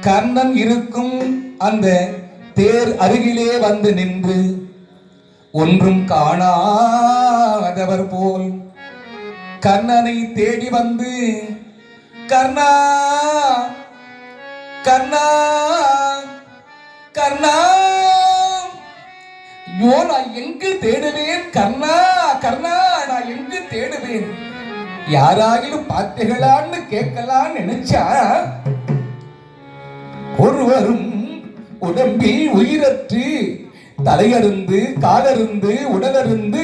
கண்ணன் இருக்கும் அந்த தேர் அருகிலே வந்து நின்று ஒன்றும் காணாதவர் போல் கண்ணனை தேடி வந்து கர்ணா கர்ணா கர்ணா ஐயோ நான் எங்கு தேடுவேன் கர்ணா கர்ணா நான் எங்கு தேடுவேன் யாராகிலும் பார்த்தீங்களான்னு கேட்கலான்னு நினைச்சா ஒருவரும் உடம்பில் உயிரற்று தலையருந்து காலருந்து உடலருந்து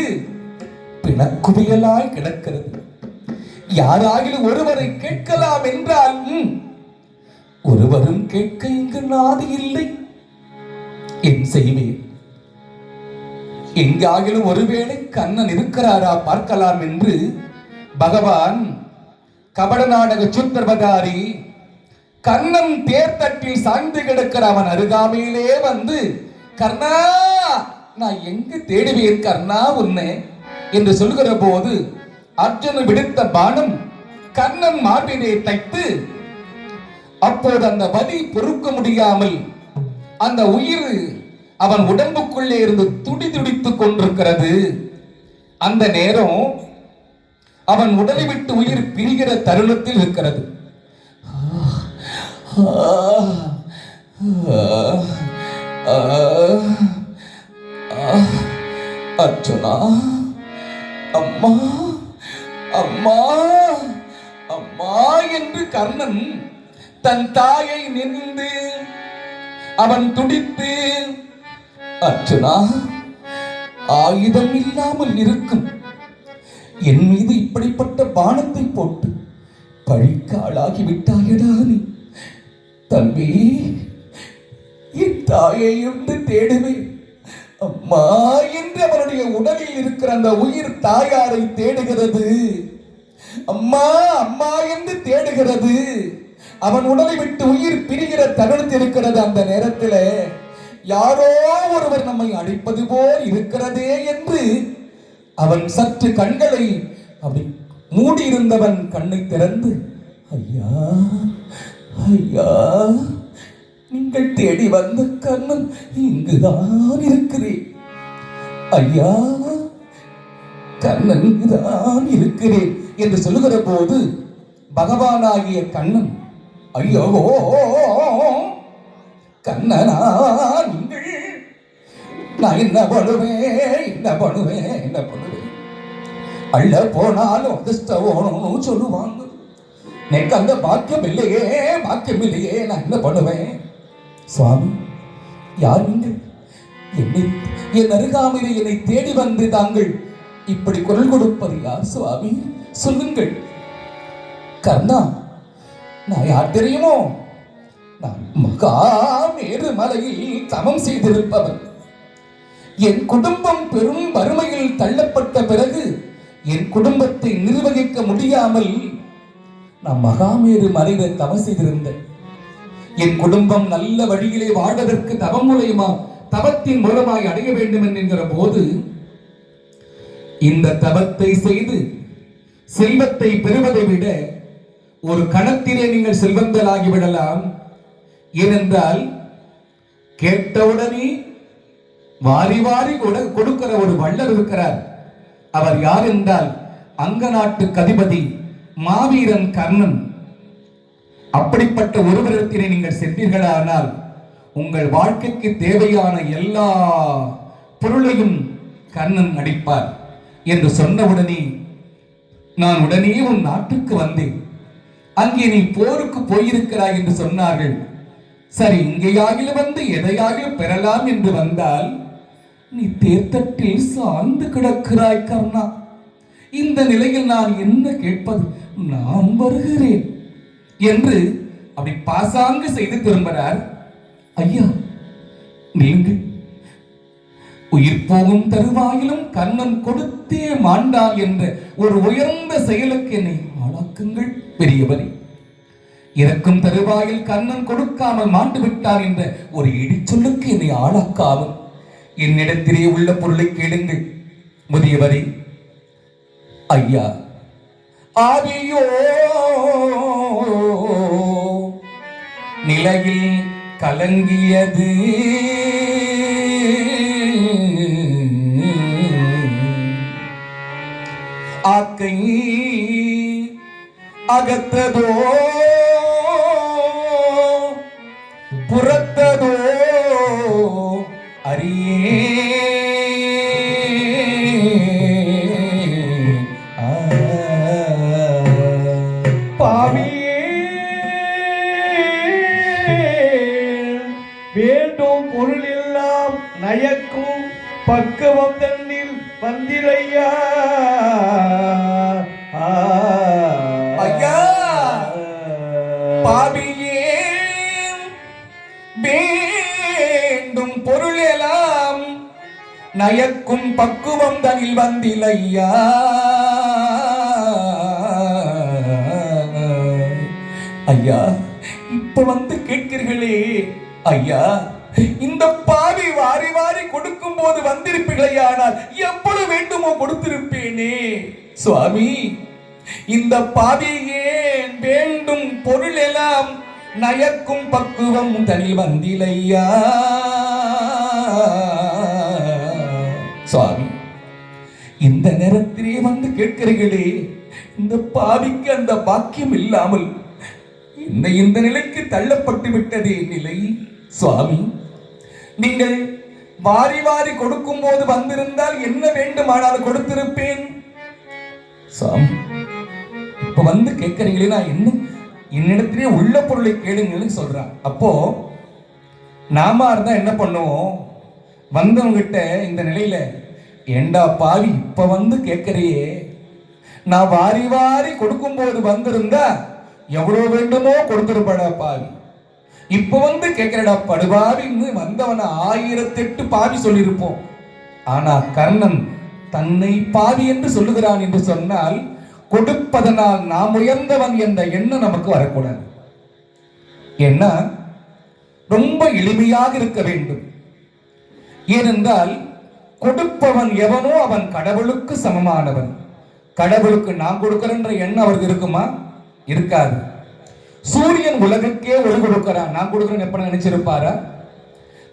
பிணக்குவியலாய் கிடக்கிறது. யாராகிலும் ஒருவரை கேட்கலாம் என்றால் ஒருவரும் கேட்க இங்கு நாதி இல்லை. என் செய்வேன்? எங்காகிலும் ஒருவேளை கண்ணன் இருக்கிறாரா பார்க்கலாம் என்று பகவான் கபட நாடக சூத்திரபதாரி கண்ணன் தேர்தட்டில் சாய்ந்து கிடக்கிற அவன் அருகாமையிலே வந்து கர்ணா நான் எங்கு தேடுவேன் கர்ணா உன்னை என்று சொல்கிற போது அர்ஜுனன் விடுத்த பானம் கண்ணன் மார்பினை தைத்து அப்போது அந்த வலி பொறுக்க முடியாமல் அந்த உயிர் அவன் உடம்புக்குள்ளே இருந்து துடி துடித்துக் கொண்டிருக்கிறது. அந்த நேரம் அவன் உடலை விட்டு உயிர் பிரிகிற தருணத்தில் இருக்கிறது. அர்ஜுனா அம்மா அம்மா அம்மா என்று கர்ணன் தன் தாயை நினைந்து அவன் துடித்து அர்ஜுனா ஆயுதம் இல்லாமல் இருக்கும் என் மீது இப்படிப்பட்ட பானத்தை போட்டு பழிக்காளாகி விட்டாயடா நீ. தம்பி என் தாயை வந்து தேடுவேன் அம்மா என்று அவனுடைய உடலில் இருக்கிற அந்த உயிர் தாயாரை தேடுகிறது. அம்மா அம்மா என்று தேடுகிறது. அவன் உடலை விட்டு உயிர் பிரிகிற தருணத்தில் இருக்கிறது. அந்த நேரத்தில் யாரோ ஒருவர் நம்மை அழைப்பது போல் இருக்கிறதே என்று அவன் சற்று கண்களை அப்படி மூடியிருந்தவன் கண்ணை திறந்து ஐயா ஐயா நீங்கள் தேடி வந்த கண்ணன் இங்குதான் இருக்கிறேன் ஐயா கண்ணன் இங்குதான் இருக்கிறேன் என்று சொல்லுகிற போது பகவானாகிய கண்ணன் ஐயோ கண்ணனா நீங்கள் நான் என்ன பண்ணுவேன் என்ன பண்ணுவேன் என்ன பண்ணுவேன் அள்ள போனாலும் அதிர்ஷ்டவோனும் சொல்லுவாங்க எனக்கு அந்த பாக்கியம் இல்லையே நான் என்ன பண்ணுவேன் சுவாமி யார் நீங்கள் என்னை என் அருகாமையில் என்னை தேடி வந்து தாங்கள் இப்படி குரல் கொடுப்பது யார் சுவாமி சொல்லுங்கள். கர்ணா நான் யார் தெரியுமோ? நான் மகாமேரு மலையில் தவம் செய்திருப்பவன். என் குடும்பம் பெரும் வறுமையில் தள்ளப்பட்ட பிறகு என் குடும்பத்தை நிர்வகிக்க முடியாமல் நான் மகாமேரு மலையில் தவம் செய்திருந்தேன். என் குடும்பம் நல்ல வழியிலே வாழ்வதற்கு தவம் மூலமா தவத்தின் மூலமாய் அடைய வேண்டும் என்கிற போது இந்த தவத்தை செய்து செல்வத்தை பெறுவதை விட ஒரு கணத்திலே நீங்கள் செல்வந்தலாகி விடலாம். ஏனென்றால் கேட்டவுடனே வாரி வாரி கொடுக்கிற ஒரு வள்ளல் இருக்கிறார். அவர் யார் என்றால் அங்க நாட்டு அதிபதி மாவீரன் கர்ணன். அப்படிப்பட்ட ஒருவரிடத்திலே நீங்கள் சென்றீர்களானால் உங்கள் வாழ்க்கைக்கு தேவையான எல்லா பொருளையும் கர்ணன் அளிப்பார் என்று சொன்னவுடனே நான் உடனே உன் நாட்டுக்கு வந்தேன். அங்கே நீ போருக்கு போயிருக்கிறாய் என்று சொன்னார்கள். சரி, இங்கேயாகிலும் வந்து எதையாகிலும் பெறலாம் என்று வந்தால் நீ தேர்தட்டில் சார்ந்து கிடக்கிறாய் கர்ணா. இந்த நிலையில் நான் என்ன கேட்பது? நான் வருகிறேன் என்று அப்படி பாசாங்கு செய்து திரும்புகிறார். ஐயா நீங்கள் உயிர் போகும் தருவாயிலும் கண்ணன் கொடுத்தே மாண்டான் என்ற ஒரு உயர்ந்த செயலுக்கு என்னை ஆளாக்குங்கள் பெரியவரே. இறக்கும் தருவாயில் கண்ணன் கொடுக்காமல் மாண்டு விட்டார் என்ற ஒரு இடிச்சொல்லுக்கு என்னை ஆளாக்காமல் என்னிடத்திலே உள்ள பொருளை கேளுங்கள் முதியவரே. ஐயா ஆவியோ நிலையில் கலங்கியது ஆக்கை அகத்ததோ புறத்ததோ அறியே பாவியே வேண்டும் பொருள் எல்லாம் நயக்கும் பக்குவம் தன்னில் வந்திரையா ஐயா பாவியே வேண்டும் பொருள் எல்லாம் நயக்கும் பக்குவம் தனில் வந்திலையா ஐயா இப்ப வந்து கேட்கிறீர்களே ஐயா இந்த பாவி வாரி வாரி கொடுக்கும் போது வந்திருப்பீர்களையானால் எவ்வளவு வேண்டுமோ கொடுத்திருப்பேனே சுவாமி இந்த பாவி ஏன் வேண்டும் பொருள் எல்லாம் நயக்கும் பக்குவம் தனில் வந்திலையா சுவாமி இந்த நேரத்திலே வந்து கேட்கிறீர்களே இந்த பாவிக்கு அந்த பாக்கியம் இல்லாமல் என்னை இந்த நிலைக்கு தள்ளப்பட்டு விட்டதே நிலை சுவாமி நீங்கள் வாரி வாரி கொடுக்கும் போது வந்திருந்தால் என்ன வேண்டுமானாலும் கொடுத்திருப்பேன் சுவாமி இப்ப வந்து கேட்கறீங்களே நான் என்ன என்னிடத்திலே உள்ள பொருளை கேளுங்கன்னு சொல்றான் அப்போ நாம இருந்தா என்ன பண்ணுவோம் வந்தவங்கிட்ட இந்த நிலையில ஏண்டா பாவி இப்ப வந்து கேட்கறியே நான் வாரி வாரி கொடுக்கும் போது வந்திருந்தா எவ்வளவு வேண்டுமோ கொடுத்திருப்படா பாவி இப்ப வந்து கேட்கிறடா படுபாவின்னு வந்தவன 1008 பாவி சொல்லியிருப்போம் ஆனா கர்ணன் தன்னை பாவி என்று சொல்லுகிறான் என்று சொன்னால் கொடுப்பதனால் நாம் உயர்ந்தவன் என்ற எண்ணம் நமக்கு வரக்கூடாது ஏன்னா ரொம்ப எளிமையாக இருக்க வேண்டும் ஏனென்றால் கொடுப்பவன் எவனோ அவன் கடவுளுக்கு சமமானவன் கடவுளுக்கு நான் கொடுக்கிறேன்ற எண்ணம் அவருக்கு இருக்குமா இருக்காது சூரியன் உலகுக்கே ஒளி கொடுக்கிறான் நான் கொடுக்கிறேன் எப்ப நினைச்சிருப்பாரா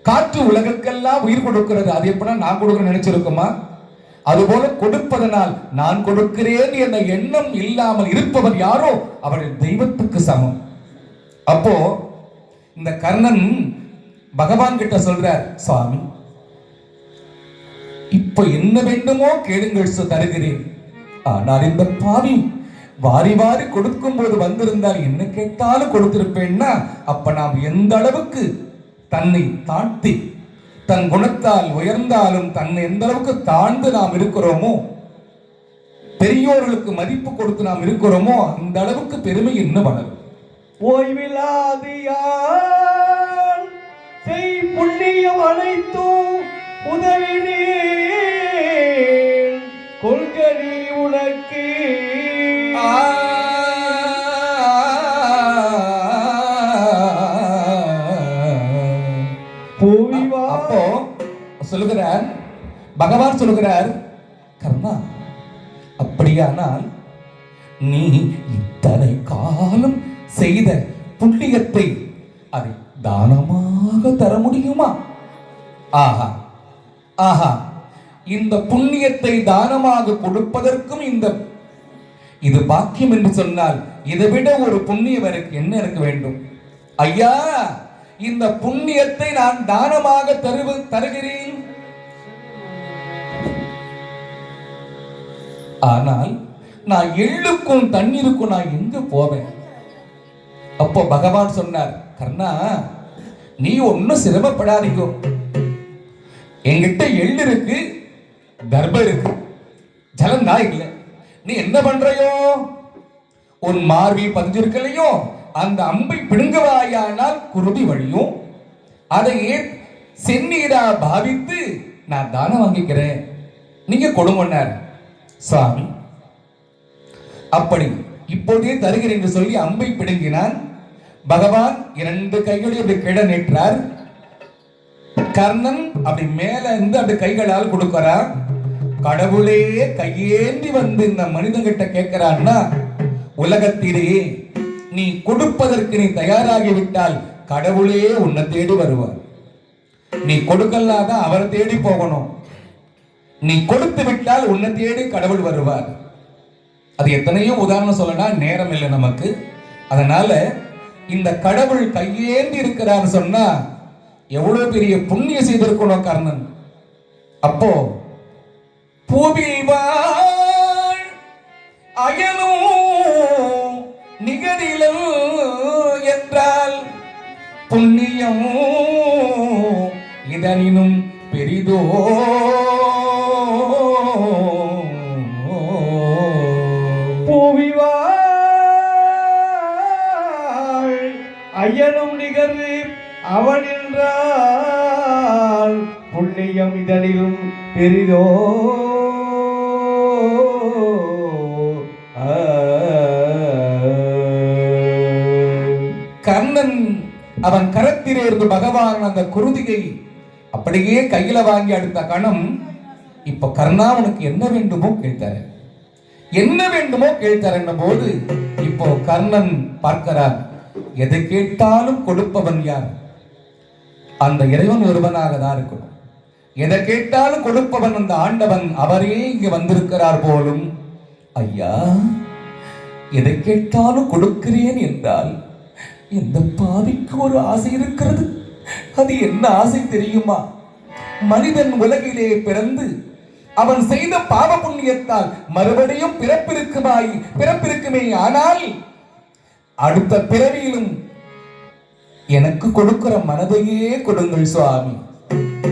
காற்று உலகுக்கெல்லாம் உயிர் கொடுக்கிறது அது எப்ப நான் கொடுக்கிறேன் நினைச்சிருக்குமா அதுபோல கொடுப்பதனால் நான் கொடுக்கிறேன் என்ற எண்ணம் இல்லாமல் இருப்பவர் யாரோ அவர்கள் தெய்வத்துக்கு சமம் அப்போ இந்த கர்ணன் பகவான் கிட்ட சொல்றார் சுவாமி இப்ப என்ன வேண்டுமோ கேளுங்கள் தருகிறேன் ஆனால் இந்த பாவி வாரி வாரி கொடுக்கும் போது வந்திருந்தால் என்ன கேட்டாலும் கொடுத்திருப்பேன்னா அப்ப நாம் எந்த அளவுக்கு தன்னை தாழ்த்தி தன் குணத்தால் உயர்ந்தாலும் தன்னை எந்த அளவுக்கு தாழ்ந்து நாம் இருக்கிறோமோ பெரியோர்களுக்கு மதிப்பு கொடுத்து நாம் இருக்கிறோமோ அந்த அளவுக்கு பெருமை இன்னும் வளரும் ஓய்வில்லாது யார் செய் புண்ணியம் அனைத்தும் உதவினே கொள்கை உனக்கு அப்போ சொல்லுகிறார் பகவான் சொல்லுகிறார் கர்ணா அப்படியானால் நீ இத்தனை காலம் செய்த புண்ணியத்தை அதை தானமாக தர முடியுமா ஆஹா ஆஹா இந்த புண்ணியத்தை தானமாக கொடுப்பதற்கும் இது பாக்கியம் என்று சொன்னால் இதை விட ஒரு புண்ணியம் என்ன எனக்கு வேண்டும் ஐயா இந்த புண்ணியத்தை நான் தானமாக தருகிறேன் ஆனால் நான் எள்ளுக்கும் தண்ணீருக்கும் நான் எங்க போவேன் அப்போ பகவான் சொன்னார் கர்ணா நீ ஒன்னும் சிரமப்படாதீங்க என்கிட்ட எள்ளு இருக்கு தர்பம் இருக்கு ஜலம் தான் இல்லை நீ என்ன பண்றையோ உன் மார்பி பதிஞ்சிருக்கலையோ அந்த அம்பை பிடுங்குவாயானால் குருதி வழியும் அதையே செந்நீரா பாவித்து நான் தானம் வாங்கிக்கிறேன் நீங்க கொடுமன்னார் சுவாமி அப்படி இப்போதே தருகிறேன் என்று சொல்லி அம்பை பிடுங்கினான் பகவான் 2 கைகளையும் அப்படி கிட நீட்டார் கர்ணன் அப்படி மேல இருந்து அப்படி கைகளால் கொடுக்கிறார் கடவுளே கையேந்தி வந்து இந்த மனிதன்கிட்ட கேட்கிறான்னா உலகத்திலே நீ கொடுப்பதற்கு நீ தயாராகிவிட்டால் கடவுளே உன்னை தேடி வருவார். நீ கொடுக்கலாத அவரை தேடி போகணும். நீ கொடுத்து விட்டால் உன்னை தேடி கடவுள் வருவார். அது எத்தனையோ உதாரணம் சொல்லலாம், நேரம் இல்லை நமக்கு. அதனால இந்த கடவுள் கையேந்தி இருக்கிறார் சொன்னா எவ்வளவு பெரிய புண்ணியம் செய்திருக்கணும் கர்ணன். அப்போ பூவில் வாழ் அயலும் நிகரிலும் என்றால் புண்ணியம் இதனினும் பெரிதோ. ஐயனும் நிகரு அவன் என்றால் புண்ணியம் இதனிலும் பெரிதோ. கர்ணன் அவன் கரத்திலே இருந்து பகவான் அந்த குருதியை அப்படியே கையில வாங்கி அடுத்த கணம், இப்ப கர்ணா உனக்கு என்ன வேண்டுமோ கேட்டாரு, என்ன வேண்டுமோ கேட்டார் என்ற போது இப்போ கர்ணன் பார்க்கிறார், எதை கேட்டாலும் கொடுப்பவன் யார்? அந்த இறைவன் ஒருவனாக தான் இருக்கணும். எதை கேட்டாலும் கொடுப்பவன் அந்த ஆண்டவன், அவரே இங்க வந்திருக்கிறார் போலும். ஐயா, எதை கேட்டாலும் கொடுக்கிறேன் என்றால் இந்த பாவிக்கு ஒரு ஆசை இருக்கிறது. அது என்ன ஆசை தெரியுமா? மனிதன் உலகிலே பிறந்து அவன் செய்த பாவ புண்ணியத்தால் மறுபடியும் பிறப்பிருக்குமே. ஆனால் அடுத்த பிறவியிலும் எனக்கு கொடுக்கிற மனதையே கொடுங்கள் சுவாமி.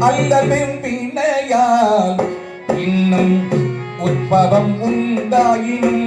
அல்லலும் வினையால் இன்னும் உற்பவம் உண்டாயினும்